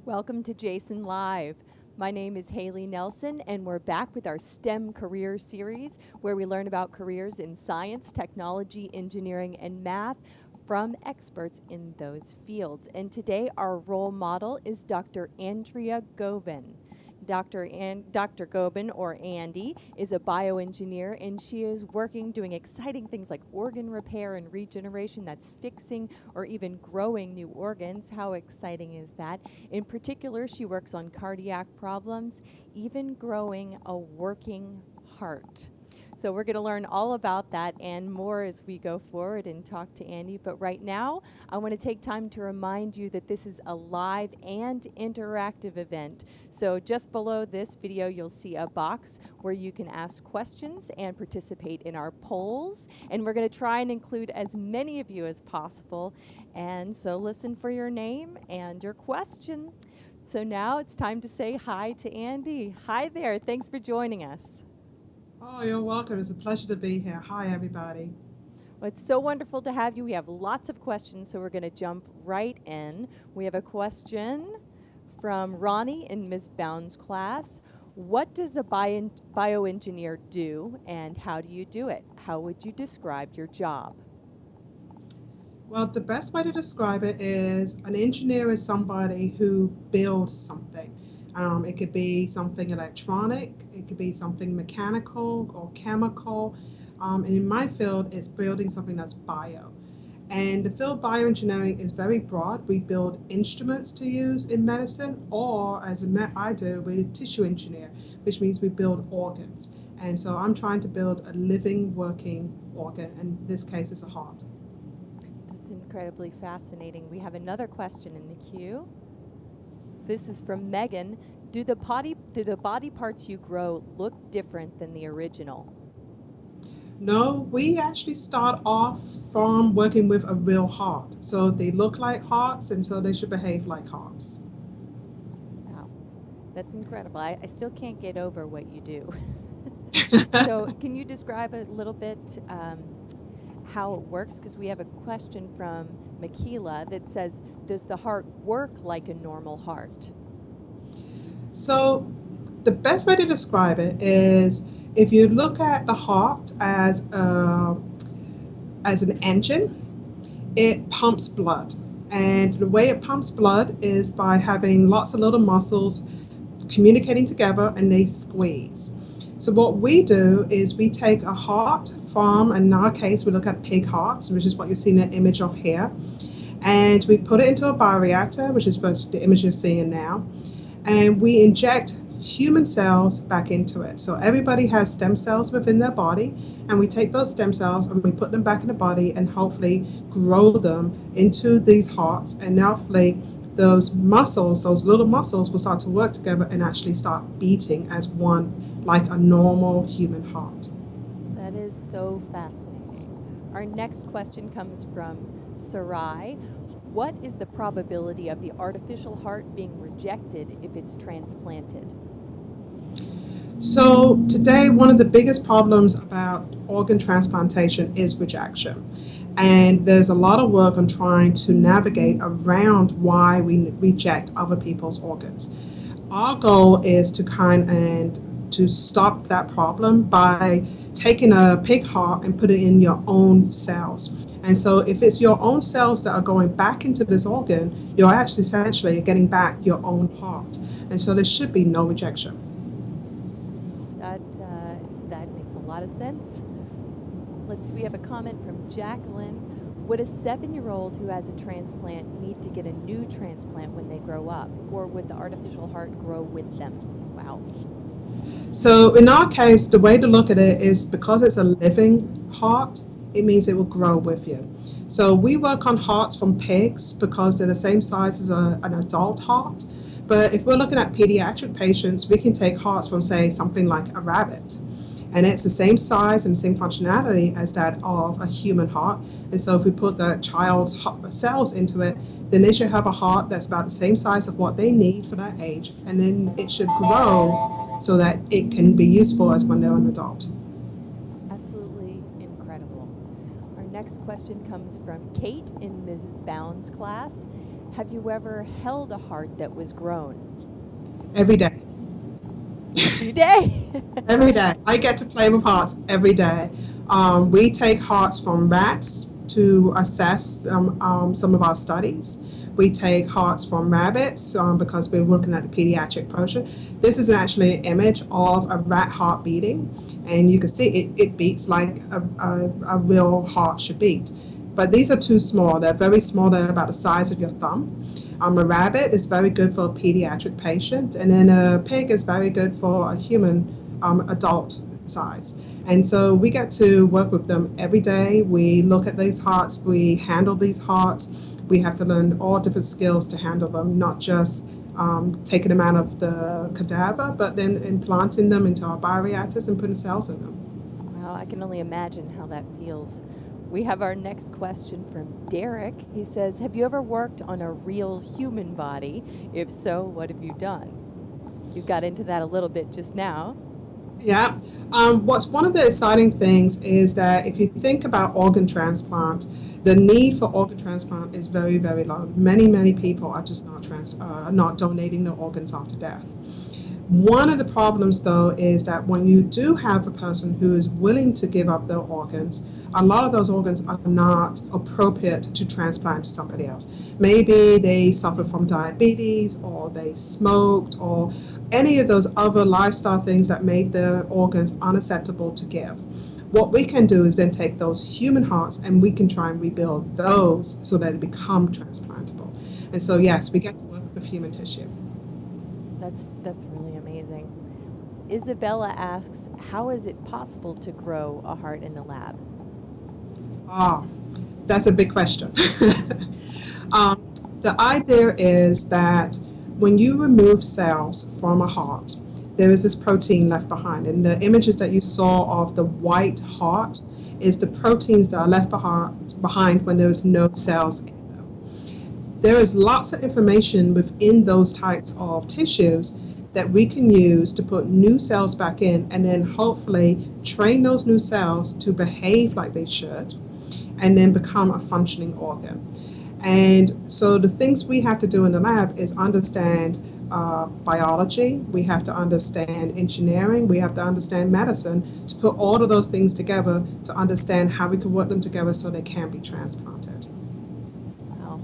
Welcome to Jason Live. My name is Haley Nelson, and we're back with our STEM career series where we learn about careers in science, technology, engineering, and math from experts in those fields. And today our role model is Dr. Andrea Gobin. Dr. Gobin, or Andi, is a bioengineer, and she is working doing exciting things like organ repair and regeneration that's fixing or even growing new organs. How exciting is that? In particular, she works on cardiac problems, even growing a working heart. So we're going to learn all about that and more as we go forward and talk to Andi. But right now, I want to take time to remind you that this is a live and interactive event. So just below this video, you'll see a box where you can ask questions and participate in our polls. And we're going to try and include as many of you as possible. And so listen for your name and your question. So now it's time to say hi to Andi. Hi there. Thanks for joining us. Oh, you're welcome. It's a pleasure to be here. Hi, everybody. Well, it's so wonderful to have you. We have lots of questions, so we're going to jump right in. We have a question from Ronnie in Ms. Bound's class. What does a bioengineer do, and how do you do it? How would you describe your job? Well, the best way to describe it is an engineer is somebody who builds something. It could be something electronic, it could be something mechanical or chemical. And in my field, it's building something that's bio. And the field bioengineering is very broad. We build instruments to use in medicine, or I do, we're tissue engineer, which means we build organs. And so I'm trying to build a living, working organ, and in this case, it's a heart. That's incredibly fascinating. We have another question in the queue. This is from Megan. Do the body parts you grow look different than the original? No, we actually start off from working with a real heart. So they look like hearts, and so they should behave like hearts. Wow, that's incredible. I still can't get over what you do. So can you describe a little bit how it works? Because we have a question from Makila that says, does the heart work like a normal heart? So the best way to describe it is if you look at the heart as an engine, it pumps blood. And the way it pumps blood is by having lots of little muscles communicating together and they squeeze. So what we do is we take a heart from, in our case, we look at pig hearts, which is what you're seeing an image of here, and we put it into a bioreactor, which is the image you're seeing now, and we inject human cells back into it. So everybody has stem cells within their body, and we take those stem cells and we put them back in the body and hopefully grow them into these hearts, and hopefully those muscles, those little muscles, will start to work together and actually start beating as one, like a normal human heart. That is so fascinating. Our next question comes from Sarai. What is the probability of the artificial heart being rejected if it's transplanted? So today, one of the biggest problems about organ transplantation is rejection. And there's a lot of work on trying to navigate around why we reject other people's organs. Our goal is to to stop that problem by taking a pig heart and put it in your own cells. And so if it's your own cells that are going back into this organ, you're actually essentially getting back your own heart. And so there should be no rejection. That makes a lot of sense. Let's see, we have a comment from Jacqueline. Would a 7-year-old who has a transplant need to get a new transplant when they grow up, or would the artificial heart grow with them? Wow. So in our case, the way to look at it is because it's a living heart, it means it will grow with you. So we work on hearts from pigs because they're the same size as an adult heart. But if we're looking at pediatric patients, we can take hearts from, say, something like a rabbit. And it's the same size and same functionality as that of a human heart. And so if we put the child's cells into it, then they should have a heart that's about the same size of what they need for that age. And then it should grow so that it can be useful as when they're an adult. Absolutely incredible. Our next question comes from Kate in Mrs. Bound's class. Have you ever held a heart that was grown? Every day. Every day. Every day. I get to play with hearts every day. We take hearts from rats to assess some of our studies. We take hearts from rabbits because we're looking at the pediatric portion. This is actually an image of a rat heart beating, and you can see it beats like a real heart should beat. But these are too small. They're very small. They're about the size of your thumb. A rabbit is very good for a pediatric patient, and then a pig is very good for a human adult size. And so we get to work with them every day. We look at these hearts, we handle these hearts. We have to learn all different skills to handle them, not just taking them out of the cadaver, but then implanting them into our bioreactors and putting cells in them. Well, I can only imagine how that feels. We have our next question from Derek. He says, have you ever worked on a real human body? If so, what have you done? You got into that a little bit just now. Yeah. What's one of the exciting things is that if you think about organ transplant, the need for organ transplant is very, very low. Many, many people are just not donating their organs after death. One of the problems, though, is that when you do have a person who is willing to give up their organs, a lot of those organs are not appropriate to transplant to somebody else. Maybe they suffer from diabetes, or they smoked, or any of those other lifestyle things that made their organs unacceptable to give. What we can do is then take those human hearts and we can try and rebuild those so that they become transplantable. And so, yes, we get to work with human tissue. That's really amazing. Isabella asks, how is it possible to grow a heart in the lab? Ah, that's a big question. The idea is that when you remove cells from a heart, there is this protein left behind. And the images that you saw of the white hearts is the proteins that are left behind when there's no cells in them. There is lots of information within those types of tissues that we can use to put new cells back in and then hopefully train those new cells to behave like they should and then become a functioning organ. And so the things we have to do in the lab is understand biology, we have to understand engineering, we have to understand medicine to put all of those things together to understand how we can work them together so they can be transplanted. Wow.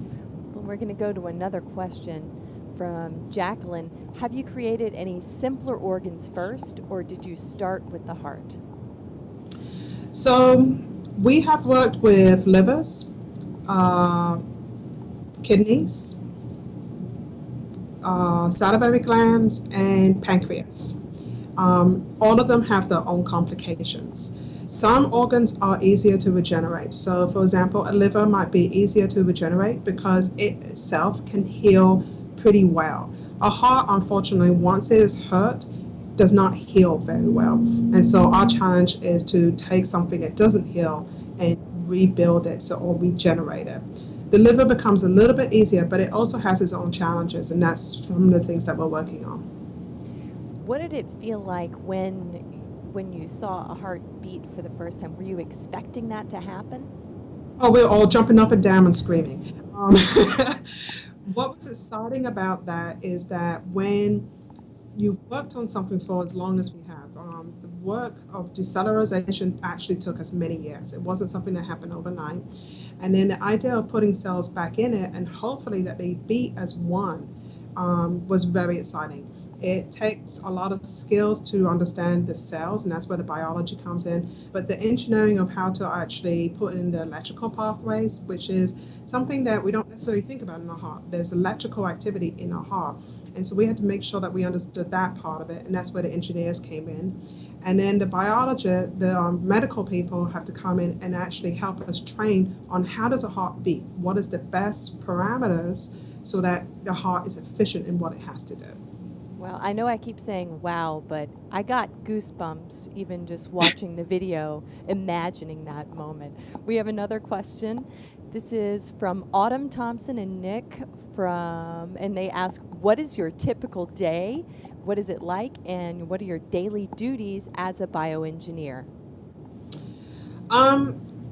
Well, we're going to go to another question from Jacqueline. Have you created any simpler organs first, or did you start with the heart? So we have worked with livers, kidneys, salivary glands, and pancreas. All of them have their own complications. Some organs are easier to regenerate. So, for example, a liver might be easier to regenerate because it itself can heal pretty well. A heart, unfortunately, once it is hurt, does not heal very well. And so our challenge is to take something that doesn't heal and rebuild it or regenerate it. The liver becomes a little bit easier, but it also has its own challenges, and that's some of the things that we're working on. What did it feel like when you saw a heart beat for the first time? Were you expecting that to happen? Oh, we're all jumping up and down and screaming. What was exciting about that is that when you worked on something for as long as we have, the work of decellularization actually took us many years. It wasn't something that happened overnight. And then the idea of putting cells back in it and hopefully that they beat as one was very exciting. It takes a lot of skills to understand the cells, and that's where the biology comes in. But the engineering of how to actually put in the electrical pathways, which is something that we don't necessarily think about in our heart. There's electrical activity in our heart. And so we had to make sure that we understood that part of it, and that's where the engineers came in. And then the biology, the medical people have to come in and actually help us train on how does a heart beat, what is the best parameters so that the heart is efficient in what it has to do. Well, I know I keep saying wow, but I got goosebumps even just watching the video, imagining that moment. We have another question. This is from Autumn Thompson and Nick and they ask, what is your typical day? What is it like? And what are your daily duties as a bioengineer?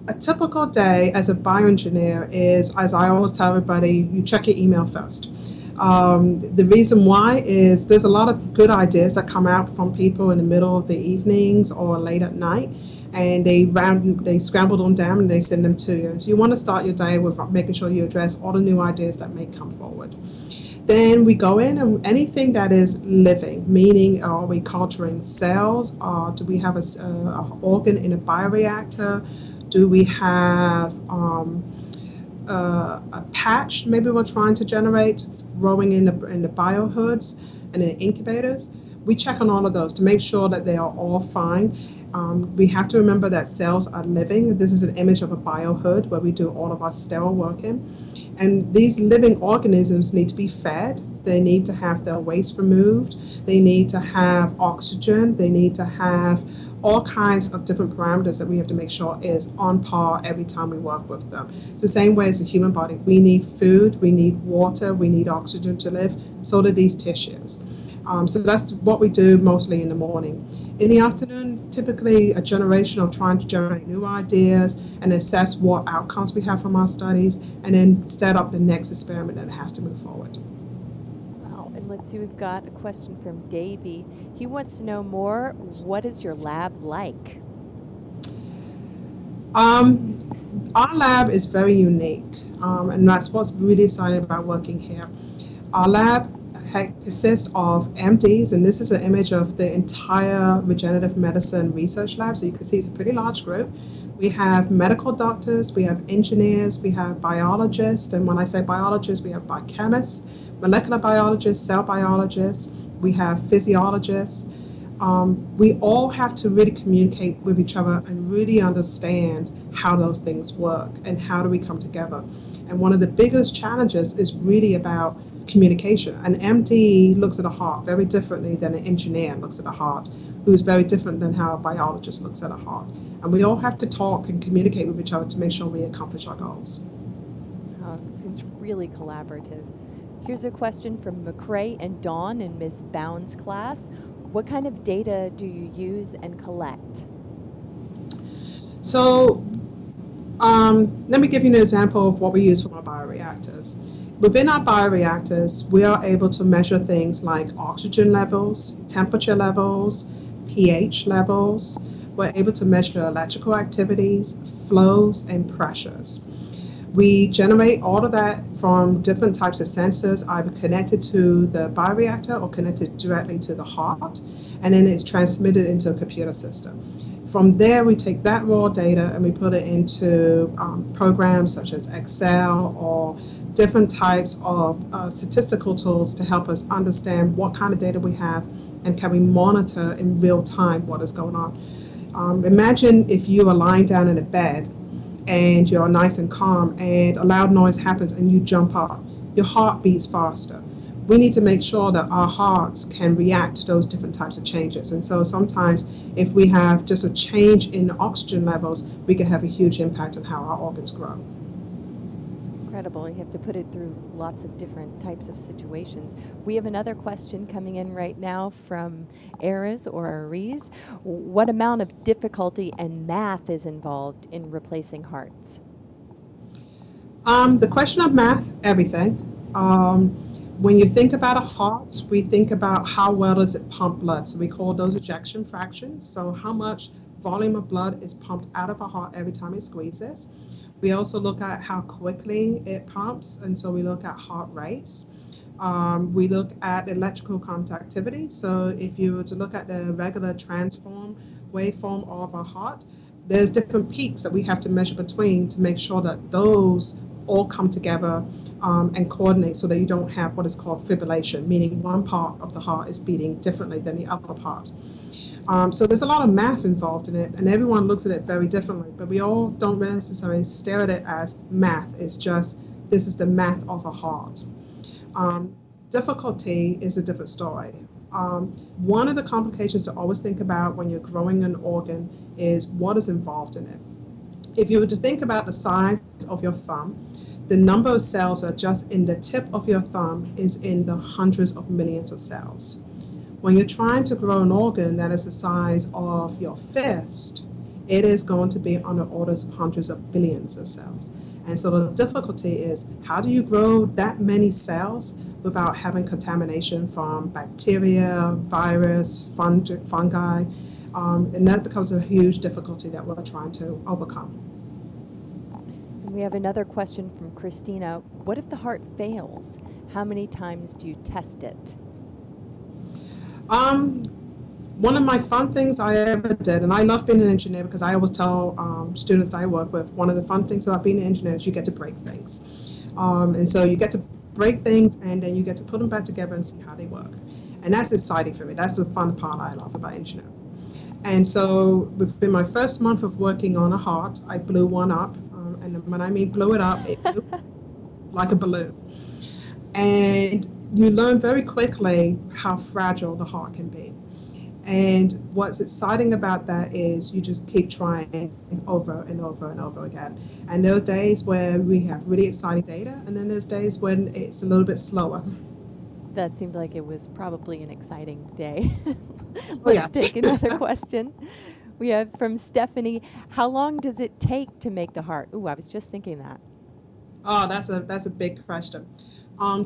A typical day as a bioengineer is, as I always tell everybody, you check your email first. The reason why is there's a lot of good ideas that come out from people in the middle of the evenings or late at night, and they scramble them down and they send them to you. So you want to start your day with making sure you address all the new ideas that may come forward. Then we go in and anything that is living, meaning are we culturing cells? Do we have a organ in a bioreactor? Do we have a patch maybe we're trying to generate growing in the biohoods and in incubators? We check on all of those to make sure that they are all fine. We have to remember that cells are living. This is an image of a biohood where we do all of our sterile work in. And these living organisms need to be fed. They need to have their waste removed. They need to have oxygen. They need to have all kinds of different parameters that we have to make sure is on par every time we work with them. It's the same way as the human body. We need food, we need water, we need oxygen to live. So do these tissues. So that's what we do mostly in the morning. In the afternoon, typically a generation of trying to generate new ideas and assess what outcomes we have from our studies, and then set up the next experiment that has to move forward. Wow, and let's see, we've got a question from Davey. He wants to know more, what is your lab like? Our lab is very unique, and that's what's really exciting about working here. Our lab consists of MDs, and this is an image of the entire regenerative medicine research lab, so you can see it's a pretty large group. We have medical doctors, we have engineers, we have biologists, and when I say biologists, we have biochemists, molecular biologists, cell biologists, we have physiologists. We all have to really communicate with each other and really understand how those things work and how do we come together. And one of the biggest challenges is really about communication. An MD looks at a heart very differently than an engineer looks at a heart, who's very different than how a biologist looks at a heart. And we all have to talk and communicate with each other to make sure we accomplish our goals. It seems really collaborative. Here's a question from McCrae and Dawn in Ms. Bound's class. What kind of data do you use and collect? So let me give you an example of what we use from our bioreactors. Within our bioreactors, we are able to measure things like oxygen levels, temperature levels, pH levels. We're able to measure electrical activities, flows, and pressures. We generate all of that from different types of sensors, either connected to the bioreactor or connected directly to the heart, and then it's transmitted into a computer system. From there, we take that raw data and we put it into programs such as Excel or different types of statistical tools to help us understand what kind of data we have and can we monitor in real time what is going on. Imagine if you are lying down in a bed and you're nice and calm and a loud noise happens and you jump up. Your heart beats faster. We need to make sure that our hearts can react to those different types of changes. And so sometimes if we have just a change in the oxygen levels, we can have a huge impact on how our organs grow. Incredible. You have to put it through lots of different types of situations. We have another question coming in right now from Aries or Aries. What amount of difficulty and math is involved in replacing hearts? The question of math, everything. When you think about a heart, we think about how well does it pump blood. So we call those ejection fractions. So how much volume of blood is pumped out of a heart every time it squeezes. We also look at how quickly it pumps, and so we look at heart rates. We look at electrical conductivity. So if you were to look at the regular transform waveform of a heart, there's different peaks that we have to measure between to make sure that those all come together and coordinate so that you don't have what is called fibrillation, meaning one part of the heart is beating differently than the other part. So there's a lot of math involved in it, and everyone looks at it very differently, but we all don't necessarily stare at it as math. It's just, this is the math of a heart. Difficulty is a different story. One of the complications to always think about when you're growing an organ is what is involved in it. If you were to think about the size of your thumb, the number of cells that are just in the tip of your thumb is in the hundreds of millions of cells. When you're trying to grow an organ that is the size of your fist, it is going to be on the orders of hundreds of billions of cells. And so the difficulty is, how do you grow that many cells without having contamination from bacteria, virus, fungi? And that becomes a huge difficulty that we're trying to overcome. And we have another question from Christina. What if the heart fails? How many times do you test it? One of my fun things I ever did, and I love being an engineer because I always tell students that I work with, one of the fun things about being an engineer is you get to break things. And so you get to break things and then you get to put them back together and see how they work. And that's exciting for me. That's the fun part I love about engineering. And so within my first month of working on a heart, I blew one up. And when I mean blew it up, it blew like a balloon. And you learn very quickly how fragile the heart can be. And what's exciting about that is you just keep trying over and over and over again. And there are days where we have really exciting data, and then there's days when it's a little bit slower. That seemed like it was probably an exciting day. Oh, Let's yes. take another question. We have from Stephanie. How long does it take to make the heart? Ooh, I was just thinking that. Oh, that's a big question.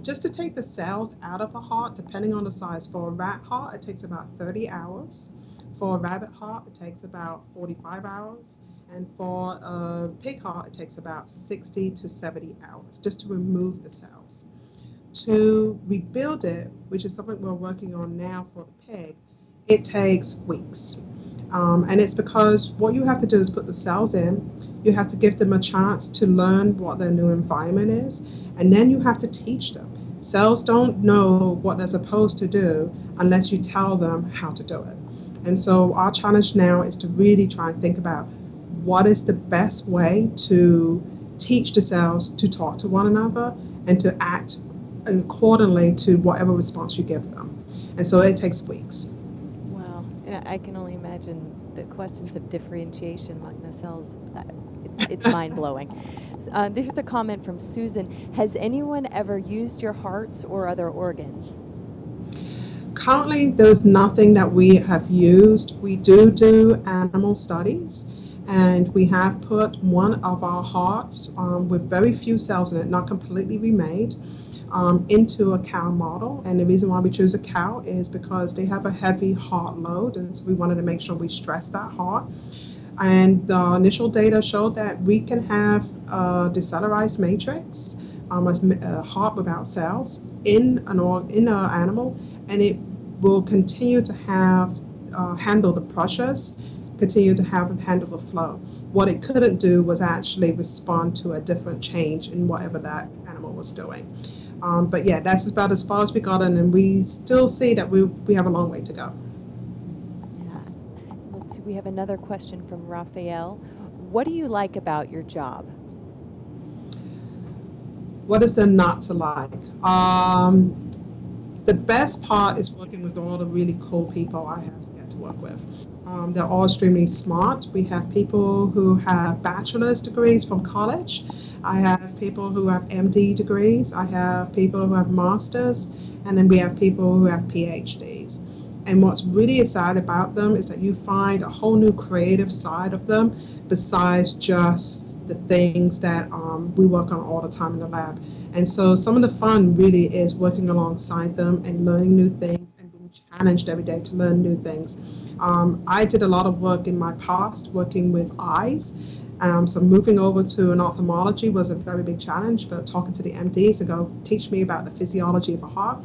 Just to take the cells out of a heart, depending on the size, for a rat heart, it takes about 30 hours. For a rabbit heart, it takes about 45 hours. And for a pig heart, it takes about 60 to 70 hours just to remove the cells. To rebuild it, which is something we're working on now for the pig, it takes weeks. And it's because what you have to do is put the cells in, you have to give them a chance to learn what their new environment is, and then you have to teach them. Cells don't know what they're supposed to do unless you tell them how to do it. And so our challenge now is to really try and think about what is the best way to teach the cells to talk to one another and to act accordingly to whatever response you give them. And so it takes weeks. Wow. And I can only imagine the questions of differentiation among the cells. It's mind-blowing. There's a comment from Susan. Has anyone ever used your hearts or other organs? Currently, there's nothing that we have used. We do animal studies, and we have put one of our hearts with very few cells in it, not completely remade, into a cow model. And the reason why we choose a cow is because they have a heavy heart load, and so we wanted to make sure we stress that heart. And the initial data showed that we can have a decellularized matrix, a heart without cells, in an animal, and it will continue to have handle the pressures, continue to handle the flow. What it couldn't do was actually respond to a different change in whatever that animal was doing. But yeah, that's about as far as we got, and we still see that we have a long way to go. Let's see, we have another question from Raphael. What do you like about your job? What is there not to like? The best part is working with all the really cool people I have to get to work with. They're all extremely smart. We have people who have bachelor's degrees from college. I have people who have MD degrees. I have people who have masters. And then we have people who have PhDs. And what's really exciting about them is that you find a whole new creative side of them besides just the things that we work on all the time in the lab. And so some of the fun really is working alongside them and learning new things and being challenged every day to learn new things. I did a lot of work in my past working with eyes. So moving over to an ophthalmology was a very big challenge, but talking to the MDs to go teach me about the physiology of a heart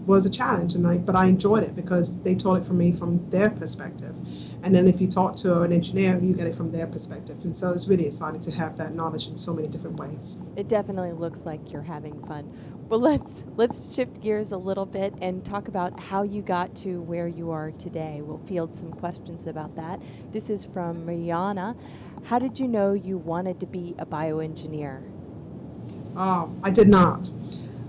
was a challenge. But I enjoyed it because they taught it from me from their perspective. And then if you talk to an engineer, you get it from their perspective. And so it's really exciting to have that knowledge in so many different ways. It definitely looks like you're having fun. Well, let's shift gears a little bit and talk about how you got to where you are today. We'll field some questions about that. This is from Rihanna. How did you know you wanted to be a bioengineer? Oh, I did not.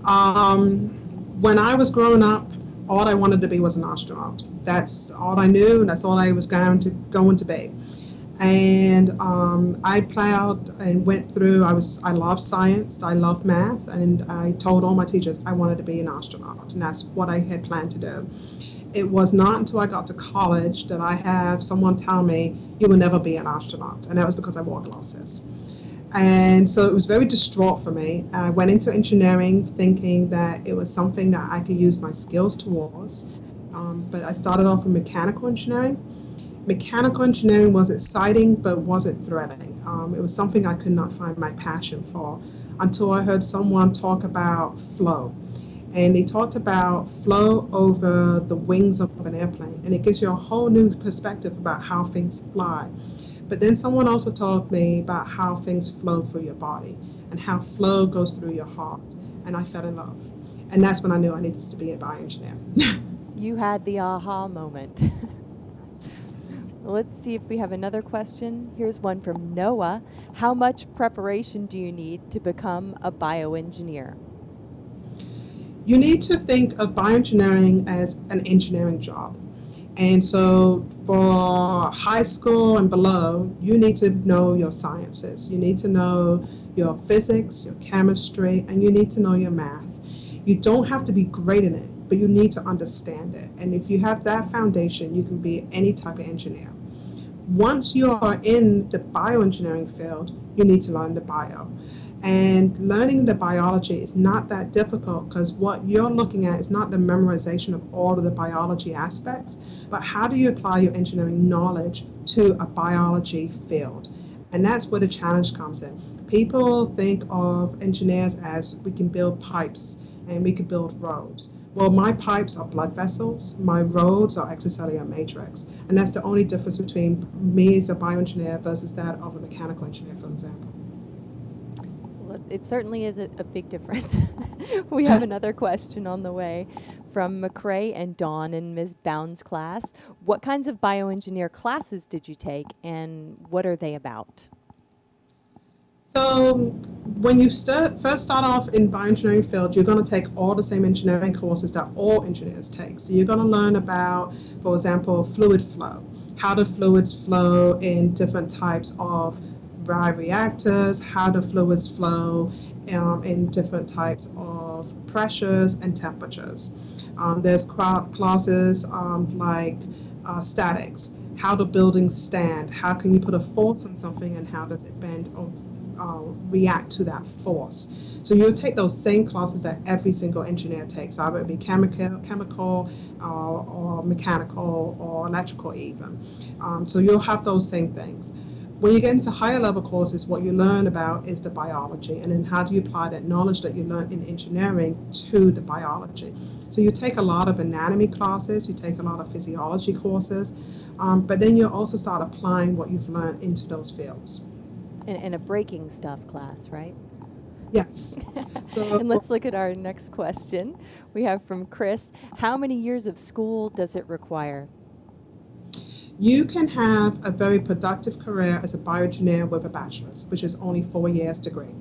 When I was growing up, all I wanted to be was an astronaut. That's all I knew, and that's all I was going to be. And I plowed and went through. I loved science, I loved math, and I told all my teachers I wanted to be an astronaut, and that's what I had planned to do. It was not until I got to college that I have someone tell me, you will never be an astronaut. And that was because I wore glasses. And so it was very distraught for me. I went into engineering thinking that it was something that I could use my skills towards. But I started off in mechanical engineering. Mechanical engineering was exciting, but wasn't thrilling. It was something I could not find my passion for until I heard someone talk about flow. And they talked about flow over the wings of an airplane, and it gives you a whole new perspective about how things fly. But then someone also told me about how things flow through your body and how flow goes through your heart, and I fell in love. And that's when I knew I needed to be a bioengineer. You had the aha moment. Let's see if we have another question. Here's one from Noah. How much preparation do you need to become a bioengineer? You need to think of bioengineering as an engineering job. And so for high school and below, you need to know your sciences. You need to know your physics, your chemistry, and you need to know your math. You don't have to be great in it, but you need to understand it. And if you have that foundation, you can be any type of engineer. Once you are in the bioengineering field, you need to learn the bio. And learning the biology is not that difficult because what you're looking at is not the memorization of all of the biology aspects, but how do you apply your engineering knowledge to a biology field? And that's where the challenge comes in. People think of engineers as we can build pipes and we can build roads. Well, my pipes are blood vessels, my roads are extracellular matrix, and that's the only difference between me as a bioengineer versus that of a mechanical engineer, for example. Well, it certainly is a big difference. We have another question on the way from McCrae and Dawn in Ms. Bound's class. What kinds of bioengineer classes did you take, and what are they about? So when you first start off in bioengineering field, you're going to take all the same engineering courses that all engineers take. So you're going to learn about, for example, fluid flow. How do fluids flow in different types of bioreactors? How do fluids flow in different types of pressures and temperatures? There's classes like statics. How do buildings stand? How can you put a force on something and how does it bend or react to that force? So you'll take those same classes that every single engineer takes, either it be chemical or mechanical or electrical even. So you'll have those same things. When you get into higher level courses, what you learn about is the biology, and then how do you apply that knowledge that you learn in engineering to the biology. So you take a lot of anatomy classes, you take a lot of physiology courses, but then you also start applying what you've learned into those fields. In a breaking stuff class, right? Yes. So And let's look at our next question. We have from Chris. How many years of school does it require? you can have a very productive career as a bioengineer with a bachelor's, which is only 4 years degree.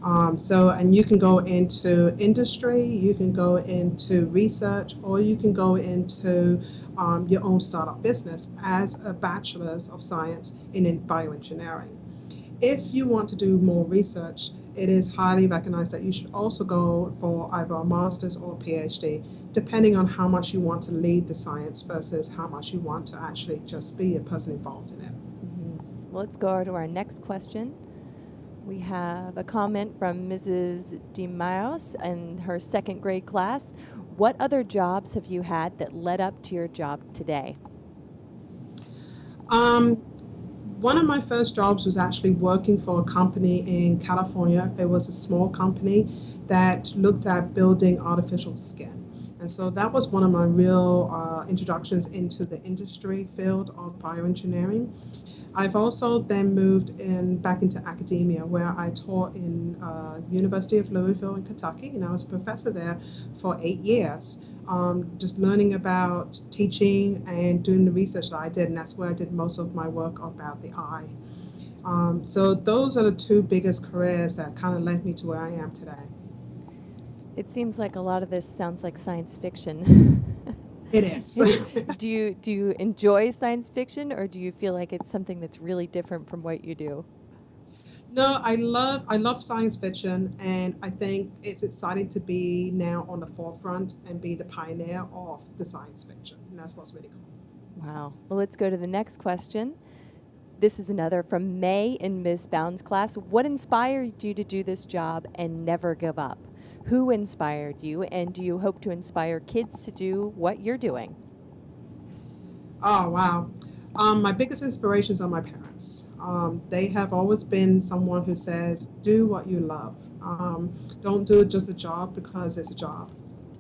And you can go into industry, you can go into research, or you can go into your own startup business as a bachelor's of science in bioengineering. If you want to do more research, it is highly recognized that you should also go for either a master's or a PhD, depending on how much you want to lead the science versus how much you want to actually just be a person involved in it. Mm-hmm. Well, let's go to our next question. We have a comment from Mrs. DeMaos in her second grade class. What other jobs have you had that led up to your job today? One of my first jobs was actually working for a company in California. It was a small company that looked at building artificial skin. And so that was one of my real introductions into the industry field of bioengineering. I've also then moved back into academia where I taught in University of Louisville in Kentucky, and I was a professor there for 8 years. Just learning about teaching and doing the research that I did, and that's where I did most of my work about the eye. So those are the two biggest careers that kind of led me to where I am today. It seems like a lot of this sounds like science fiction. It is. Do you enjoy science fiction, or do you feel like it's something that's really different from what you do? No, I love science fiction, and I think it's exciting to be now on the forefront and be the pioneer of the science fiction, and that's what's really cool. Wow. Well, let's go to the next question. This is another from May in Ms. Bound's class. What inspired you to do this job and never give up? Who inspired you, and do you hope to inspire kids to do what you're doing? Oh, wow. My biggest inspirations are my parents. They have always been someone who says, do what you love. Don't do it just a job because it's a job.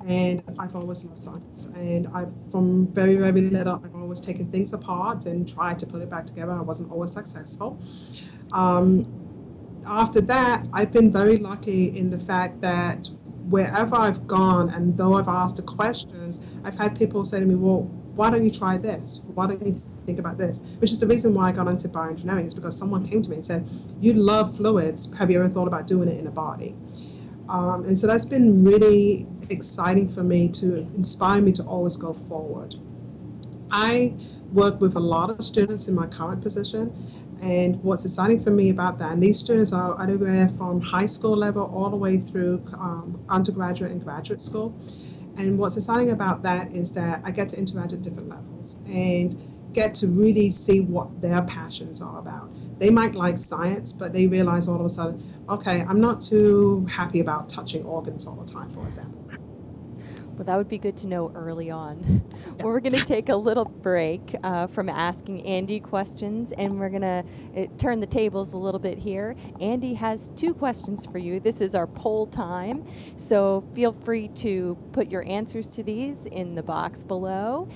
And I've always loved science. And from very, very little, I've always taken things apart and tried to put it back together. I wasn't always successful. Um, After that, I've been very lucky in the fact that wherever I've gone, and though I've asked the questions, I've had people say to me, well, why don't you try this? Why don't you think about this? Which is the reason why I got into bioengineering, is because someone came to me and said, you love fluids. Have you ever thought about doing it in a body? And so that's been really exciting for me, to inspire me to always go forward. I work with a lot of students in my current position, and what's exciting for me about that, and these students are anywhere from high school level all the way through undergraduate and graduate school. And what's exciting about that is that I get to interact at different levels and get to really see what their passions are about. They might like science, but they realize all of a sudden, okay, I'm not too happy about touching organs all the time, for example. Well, that would be good to know early on. Well, we're going to take a little break from asking Andi questions, and we're going to turn the tables a little bit here. Andi has 2 questions for you. This is our poll time, so feel free to put your answers to these in the box below.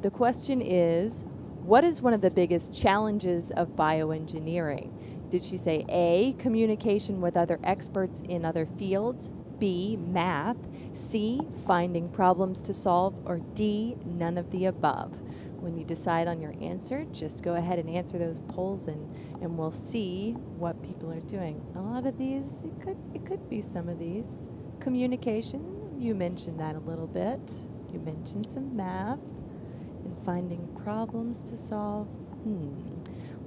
The question is, what is one of the biggest challenges of bioengineering? Did she say A, communication with other experts in other fields, B, math, C, finding problems to solve, or D, none of the above? When you decide on your answer, just go ahead and answer those polls, and we'll see what people are doing. A lot of these, it could be some of these. Communication, you mentioned that a little bit. You mentioned some math and finding problems to solve.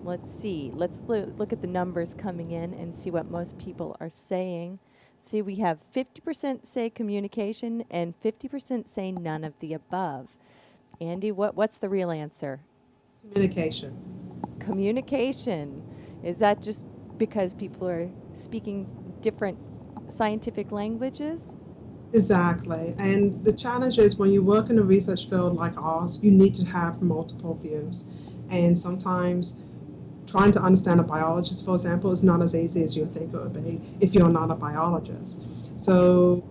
Let's see. Let's look at the numbers coming in and see what most people are saying. See, we have 50% say communication and 50% say none of the above. Andi, what's the real answer? Communication. Communication. Is that just because people are speaking different scientific languages? Exactly. And the challenge is, when you work in a research field like ours, you need to have multiple views. And sometimes trying to understand a biologist, for example, is not as easy as you think it would be if you're not a biologist. So,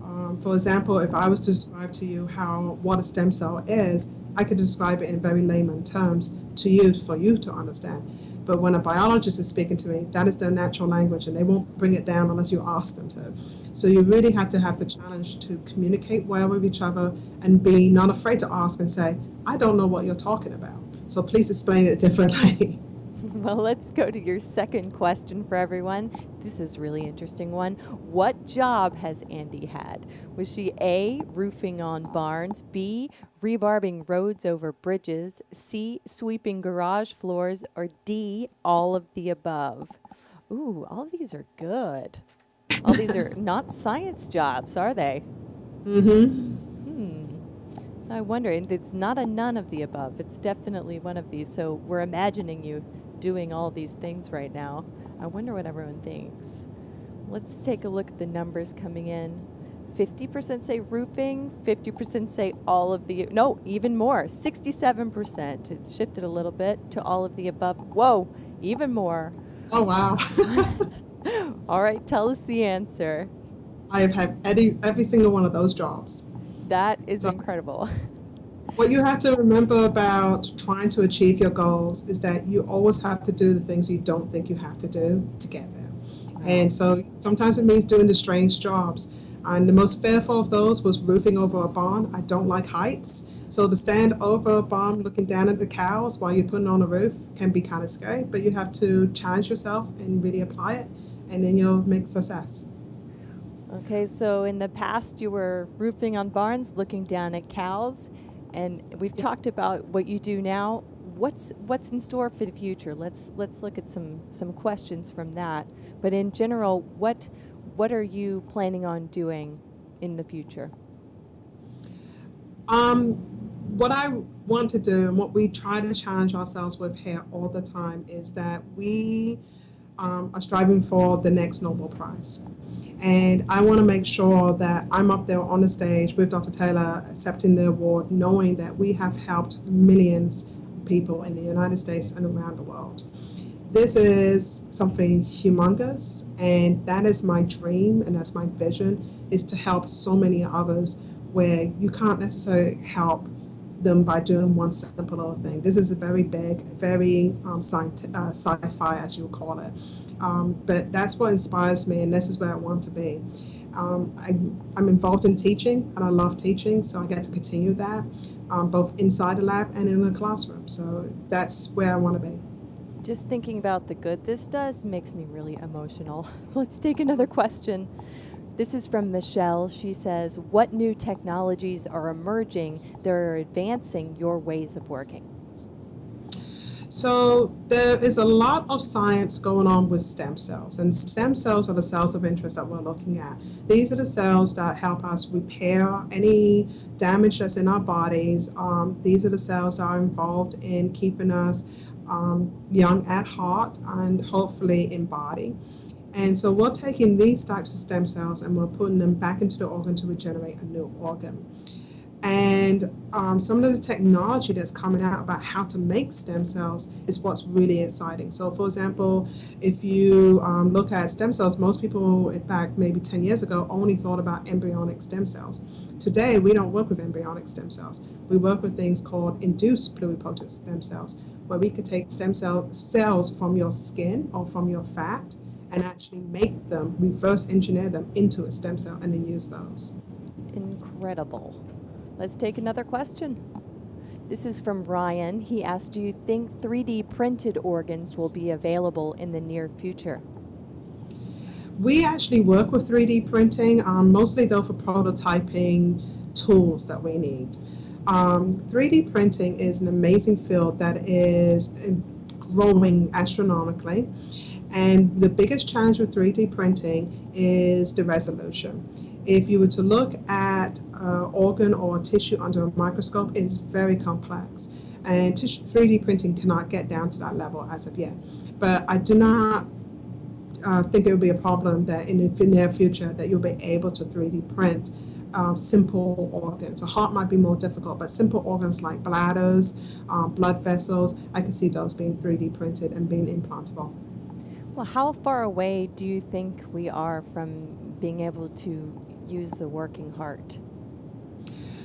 for example, if I was to describe to you what a stem cell is, I could describe it in very layman terms to you for you to understand. But when a biologist is speaking to me, that is their natural language, and they won't bring it down unless you ask them to. So you really have to have the challenge to communicate well with each other and be not afraid to ask and say, I don't know what you're talking about, so please explain it differently. Well, let's go to your second question for everyone. This is a really interesting one. What job has Andi had? Was she A, roofing on barns, B, rebarbing roads over bridges, C, sweeping garage floors, or D, all of the above? Ooh, all these are good. All these are not science jobs, are they? Mm-hmm. So I wonder, and it's not a none of the above. It's definitely one of these. So we're imagining you doing all these things right now. I wonder what everyone thinks. Let's take a look at the numbers coming in. 50% say roofing, 50% say all of the, no, even more, 67%. It's shifted a little bit to all of the above. Whoa, even more. Oh, wow. All right, tell us the answer. I have had every single one of those jobs. That is So incredible. what you have to remember about trying to achieve your goals is that you always have to do the things you don't think you have to do to get there. And so sometimes it means doing the strange jobs. And the most fearful of those was roofing over a barn. I don't like heights. So to stand over a barn looking down at the cows while you're putting on a roof can be kind of scary, but you have to challenge yourself and really apply it, and then you'll make success. Okay, so in the past you were roofing on barns, looking down at cows, and we've talked about what you do now. What's in store for the future? Let's look at some questions from that. But in general, what are you planning on doing in the future? What I want to do and what we try to challenge ourselves with here all the time is that we are striving for the next Nobel Prize. And I want to make sure that I'm up there on the stage with Dr. Taylor accepting the award, knowing that we have helped millions of people in the United States and around the world. This is something humongous, and that is my dream and that's my vision, is to help so many others where you can't necessarily help them by doing one simple little thing. This is a very big, very sci-fi, as you would call it. But that's what inspires me, and this is where I want to be. I'm involved in teaching, and I love teaching, so I get to continue that, both inside the lab and in the classroom. So that's where I want to be. Just thinking about the good this does makes me really emotional. Let's take another question. This is from Michelle. She says, what new technologies are emerging that are advancing your ways of working? So there is a lot of science going on with stem cells, and stem cells are the cells of interest that we're looking at. These are the cells that help us repair any damage that's in our bodies. These are the cells that are involved in keeping us young at heart and hopefully in body. And so we're taking these types of stem cells and we're putting them back into the organ to regenerate a new organ. And some of the technology that's coming out about how to make stem cells is what's really exciting. So, for example, if you look at stem cells, most people, in fact, maybe 10 years ago, only thought about embryonic stem cells. Today, we don't work with embryonic stem cells. We work with things called induced pluripotent stem cells, where we could take stem cells from your skin or from your fat and actually make them, reverse engineer them into a stem cell and then use those. Incredible. Let's take another question. This is from Ryan. He asked, do you think 3D printed organs will be available in the near future? We actually work with 3D printing, mostly though for prototyping tools that we need. 3D printing is an amazing field that is growing astronomically. And the biggest challenge with 3D printing is the resolution. If you were to look at an organ or tissue under a microscope, it's very complex. And 3D printing cannot get down to that level as of yet. But I do not think it will be a problem that in the near future that you'll be able to 3D print simple organs. A heart might be more difficult, but simple organs like bladders, blood vessels, I can see those being 3D printed and being implantable. Well, how far away do you think we are from being able to use the working heart?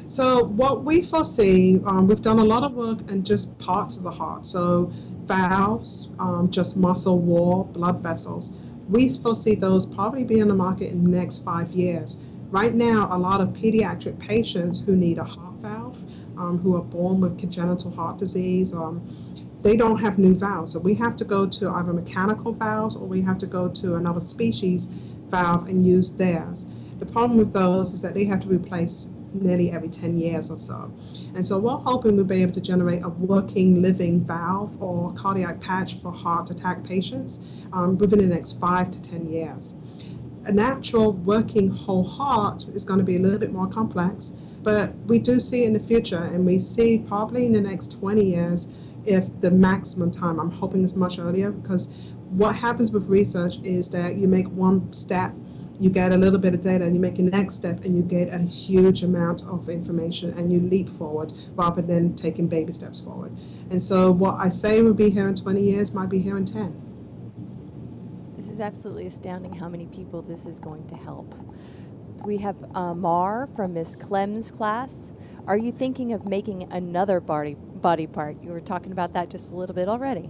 So what we foresee, we've done a lot of work in just parts of the heart. So valves, just muscle wall, blood vessels. We foresee those probably be on the market in the next 5 years. Right now, a lot of pediatric patients who need a heart valve, who are born with congenital heart disease, they don't have new valves. So we have to go to either mechanical valves or we have to go to another species valve and use theirs. The problem with those is that they have to replace nearly every 10 years or so. And so we're hoping we'll be able to generate a working living valve or cardiac patch for heart attack patients within the next 5 to 10 years. A natural working whole heart is going to be a little bit more complex, but we do see it in the future, and we see probably in the next 20 years if the maximum time. I'm hoping it's much earlier, because what happens with research is that you make one step, you get a little bit of data, and you make your next step and you get a huge amount of information and you leap forward rather than taking baby steps forward. And so what I say will be here in 20 years might be here in 10. This is absolutely astounding how many people this is going to help. So we have Mar from Miss Clem's class. Are you thinking of making another body part? You were talking about that just a little bit already.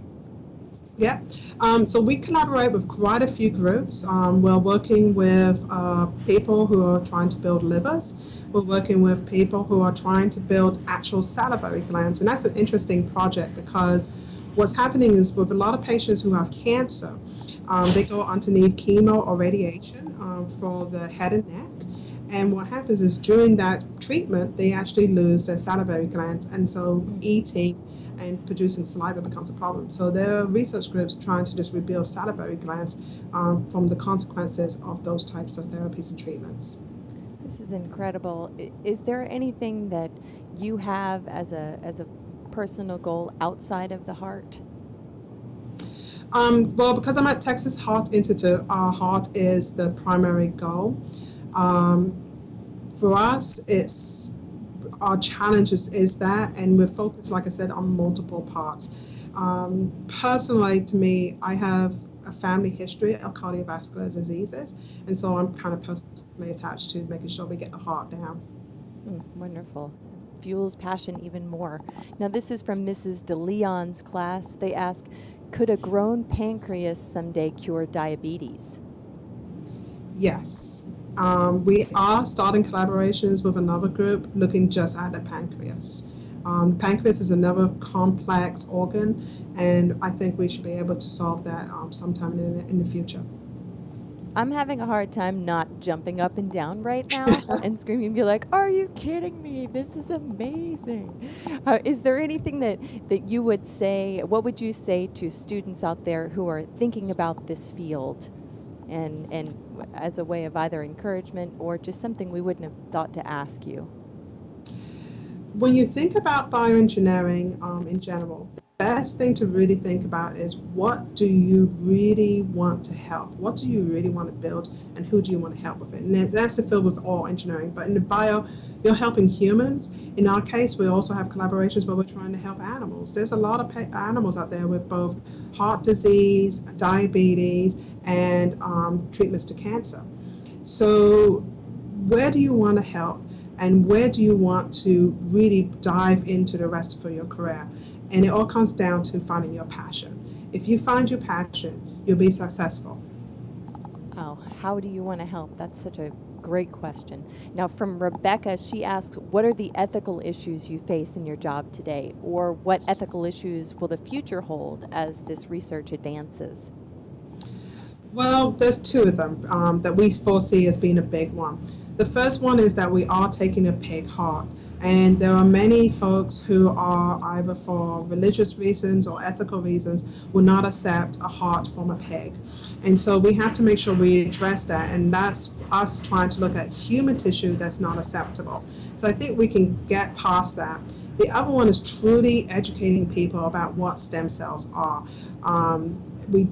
Yeah, so we collaborate with quite a few groups. We're working with people who are trying to build livers. We're working with people who are trying to build actual salivary glands. And that's an interesting project, because what's happening is with a lot of patients who have cancer, they go underneath chemo or radiation for the head and neck. And what happens is during that treatment, they actually lose their salivary glands. And so eating and producing saliva becomes a problem. So there are research groups trying to just rebuild salivary glands from the consequences of those types of therapies and treatments. This is incredible. Is there anything that you have as a personal goal outside of the heart? Well, because I'm at Texas Heart Institute, our heart is the primary goal. Um, for us, it's our challenge is that, and we're focused, like I said, on multiple parts. Personally, to me, I have a family history of cardiovascular diseases, and so I'm kind of personally attached to making sure we get the heart down. Wonderful. Fuels passion even more. Now, this is from Mrs. DeLeon's class. They ask, could a grown pancreas someday cure diabetes? Yes. We are starting collaborations with another group looking just at the pancreas. Pancreas is another complex organ, and I think we should be able to solve that sometime in the future. I'm having a hard time not jumping up and down right now and screaming and be like, are you kidding me? This is amazing. Is there anything that you would say, what would you say to students out there who are thinking about this field and as a way of either encouragement or just something we wouldn't have thought to ask you? When you think about bioengineering in general, the best thing to really think about is what do you really want to help? What do you really want to build, and who do you want to help with it? And that's the field with all engineering. But in the bio, you're helping humans. In our case, we also have collaborations where we're trying to help animals. There's a lot of animals out there with both heart disease, diabetes, and treatments to cancer. So where do you want to help? And where do you want to really dive into the rest of your career? And it all comes down to finding your passion. If you find your passion, you'll be successful. Oh, how do you want to help? That's such a great question. Now, from Rebecca, she asks, what are the ethical issues you face in your job today? Or what ethical issues will the future hold as this research advances? Well, there's two of them that we foresee as being a big one. The first one is that we are taking a pig heart, and there are many folks who are either for religious reasons or ethical reasons will not accept a heart from a pig. And so we have to make sure we address that, and that's us trying to look at human tissue that's not acceptable. So I think we can get past that. The other one is truly educating people about what stem cells are.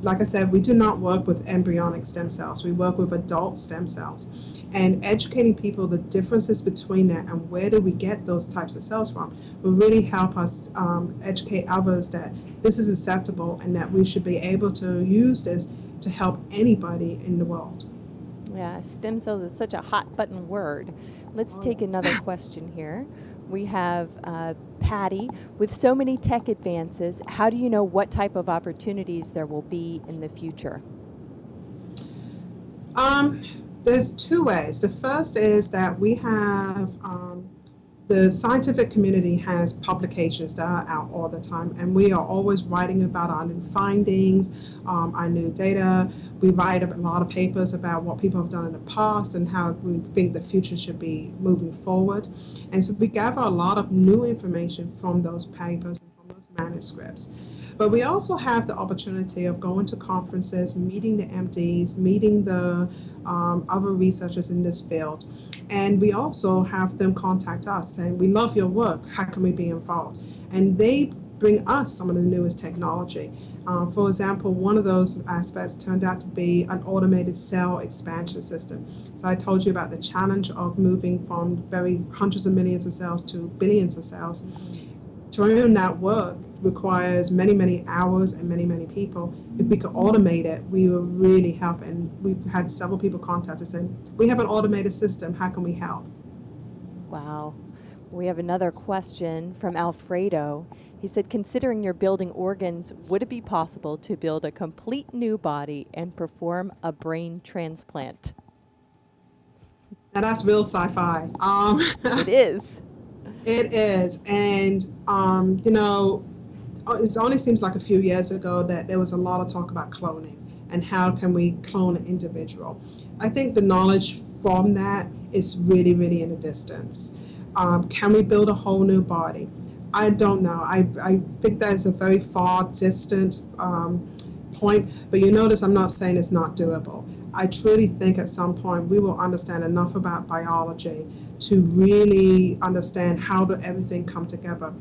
Like I said, we do not work with embryonic stem cells. We work with adult stem cells. And educating people the differences between that and where do we get those types of cells from will really help us educate others that this is acceptable and that we should be able to use this to help anybody in the world. Yeah, stem cells is such a hot button word. Let's take another question here. We have Patty. With so many tech advances, how do you know what type of opportunities there will be in the future? There's two ways. The first is that we have the scientific community has publications that are out all the time, and we are always writing about our new findings, our new data. We write a lot of papers about what people have done in the past and how we think the future should be moving forward. And so we gather a lot of new information from those papers and from those manuscripts. But we also have the opportunity of going to conferences, meeting the MDs, meeting the other researchers in this field. And we also have them contact us saying, we love your work, how can we be involved? And they bring us some of the newest technology. For example, one of those aspects turned out to be an automated cell expansion system. So I told you about the challenge of moving from very hundreds of millions of cells to billions of cells. Doing that work requires many, many hours and many, many people. If we could automate it, we will really help. And we've had several people contact us saying, we have an automated system, how can we help? Wow. We have another question from Alfredo. He said, considering you're building organs, would it be possible to build a complete new body and perform a brain transplant? Now that's real sci-fi. It is. It is. And, it only seems like a few years ago that there was a lot of talk about cloning and how can we clone an individual. I think the knowledge from that is really, really in the distance. Can we build a whole new body? I don't know. I think that is a very far distant point, but you notice I'm not saying it's not doable. I truly think at some point we will understand enough about biology to really understand how do everything come together.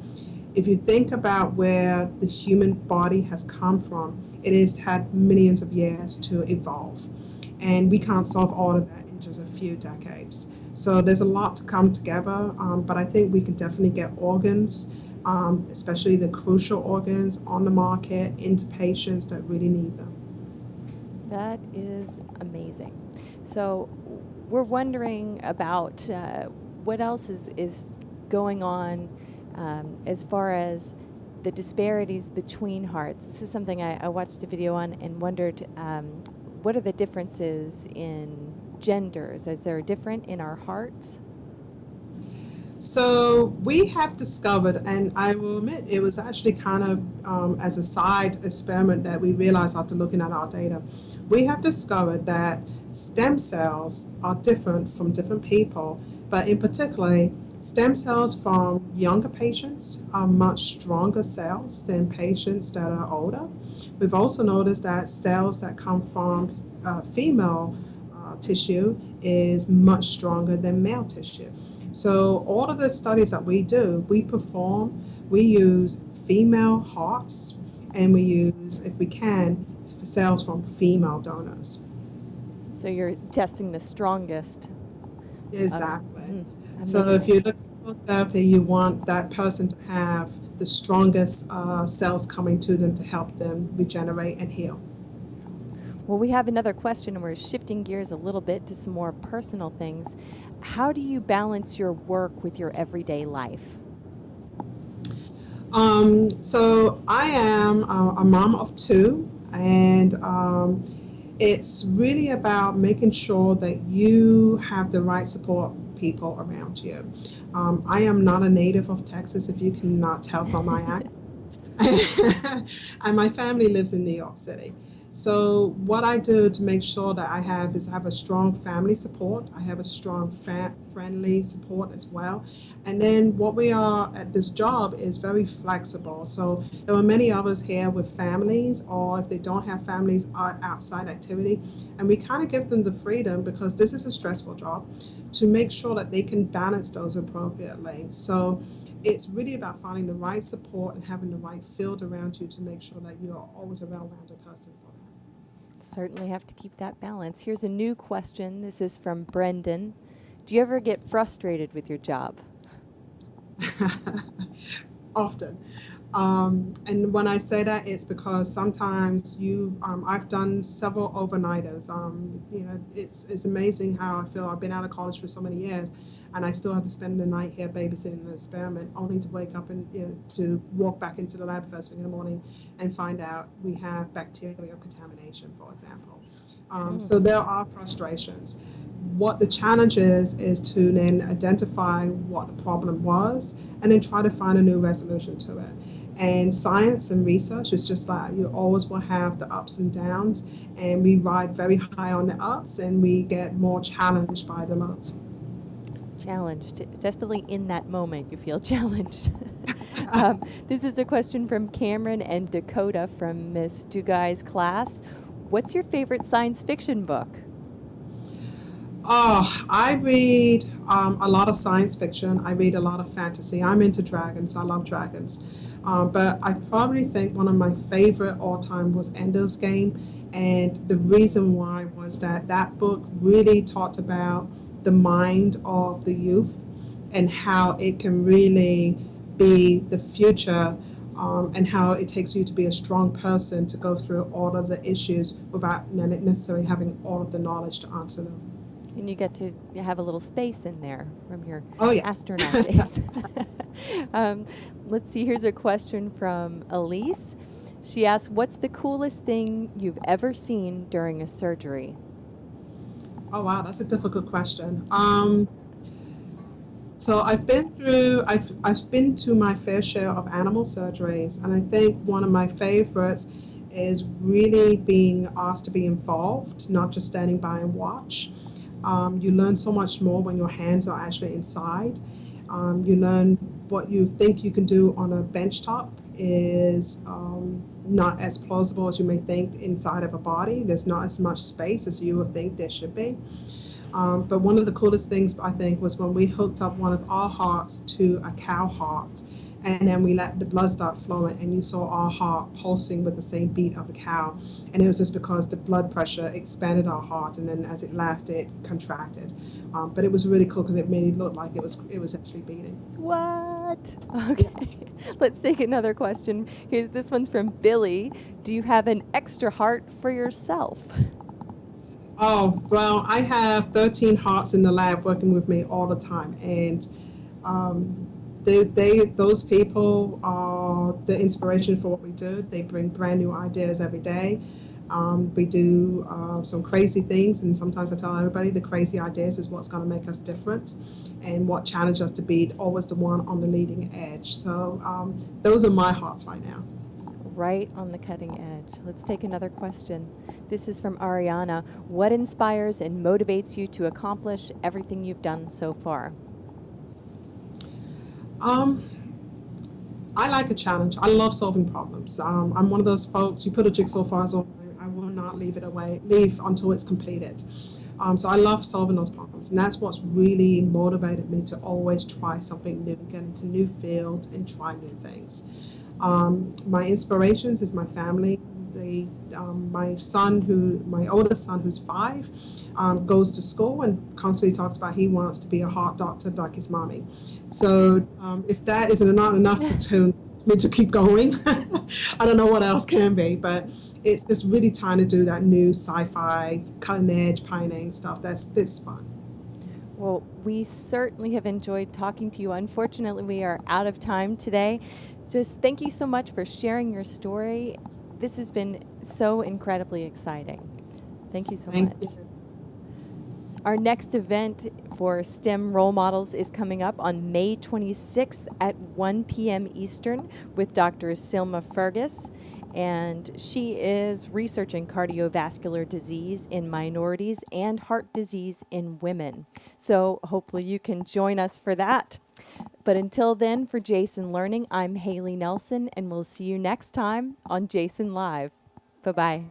If you think about where the human body has come from, it has had millions of years to evolve. And we can't solve all of that in just a few decades. So there's a lot to come together, but I think we can definitely get organs, especially the crucial organs, on the market into patients that really need them. That is amazing. So we're wondering about what else is going on as far as the disparities between hearts. This is something I watched a video on and wondered what are the differences in genders? Is there different in our hearts? So we have discovered, and I will admit it was actually kind of as a side experiment that we realized after looking at our data. We have discovered that stem cells are different from different people, but in particular, stem cells from younger patients are much stronger cells than patients that are older. We've also noticed that cells that come from female tissue is much stronger than male tissue. So all of the studies that we do, we perform, we use female hearts, and we use, if we can, cells from female donors. So you're testing the strongest. Exactly. So if Amazing. you look at therapy, you want that person to have the strongest cells coming to them to help them regenerate and heal. Well, we have another question, and we're shifting gears a little bit to some more personal things. How do you balance your work with your everyday life? So I am a mom of two, and it's really about making sure that you have the right support people around you. I am not a native of Texas, if you cannot tell from my accent. And my family lives in New York City. So what I do to make sure that I have a strong family support. I have a strong friendly support as well. And then what we are at this job is very flexible. So there are many of us here with families, or if they don't have families, are outside activity. And we kind of give them the freedom, because this is a stressful job, to make sure that they can balance those appropriately. So it's really about finding the right support and having the right field around you to make sure that you are always a well-rounded person for them. Certainly have to keep that balance. Here's a new question. This is from Brendan. Do you ever get frustrated with your job? Often. And when I say that, it's because sometimes I've done several overnighters. It's amazing how I feel. I've been out of college for so many years, and I still have to spend the night here babysitting an experiment, only to wake up and to walk back into the lab first thing in the morning and find out we have bacterial contamination, for example. So there are frustrations. What the challenge is to then identify what the problem was and then try to find a new resolution to it. And science and research is just that. You always will have the ups and downs, and we ride very high on the ups and we get more challenged by the lows. Challenged. Definitely in that moment you feel challenged. This is a question from Cameron and Dakota from Miss Dugai's class. What's your favorite science fiction book? Oh, I read a lot of science fiction. I read a lot of fantasy. I'm into dragons. I love dragons. But I probably think one of my favorite all-time was Ender's Game. And the reason why was that book really talked about the mind of the youth and how it can really be the future, and how it takes you to be a strong person to go through all of the issues without necessarily having all of the knowledge to answer them. And you get to have a little space in there from your Oh, yeah. astronaut days. Let's see, here's a question from Elise. She asks, what's the coolest thing you've ever seen during a surgery? Oh, wow, that's a difficult question. So I've been to my fair share of animal surgeries, and I think one of my favorites is really being asked to be involved, not just standing by and watch. You learn so much more when your hands are actually inside. You learn what you think you can do on a bench top is not as plausible as you may think inside of a body. There's not as much space as you would think there should be. But one of the coolest things I think was when we hooked up one of our hearts to a cow heart, and then we let the blood start flowing, and you saw our heart pulsing with the same beat of the cow. And it was just because the blood pressure expanded our heart, and then as it left, it contracted. But it was really cool because it made it look like it was actually beating. What? Okay. Let's take another question. This one's from Billy. Do you have an extra heart for yourself? Oh, well, I have 13 hearts in the lab working with me all the time, and those people are the inspiration for what we do. They bring brand new ideas every day. We do some crazy things, and sometimes I tell everybody the crazy ideas is what's going to make us different, and what challenge us to be always the one on the leading edge. So those are my hearts right now. Right on the cutting edge. Let's take another question. This is from Ariana. What inspires and motivates you to accomplish everything you've done so far? I like a challenge. I love solving problems. I'm one of those folks, you put a jigsaw puzzle, I will not leave until it's completed. So I love solving those problems, and that's what's really motivated me to always try something new, get into new fields and try new things. My inspirations is my family. My oldest son, who's 5, goes to school and constantly talks about he wants to be a heart doctor like his mommy. So if that isn't not enough to me to keep going, I don't know what else can be. But it's just really trying to do that new sci-fi, cutting edge, pioneering stuff. That's fun. Well, we certainly have enjoyed talking to you. Unfortunately, we are out of time today. Just thank you so much for sharing your story. This has been so incredibly exciting. Thank you so much. You. Our next event for STEM role models is coming up on May 26th at 1 p.m. Eastern with Dr. Silma Fergus. And she is researching cardiovascular disease in minorities and heart disease in women. So hopefully you can join us for that. But until then, for Jason Learning, I'm Haley Nelson, and we'll see you next time on Jason Live. Bye-bye.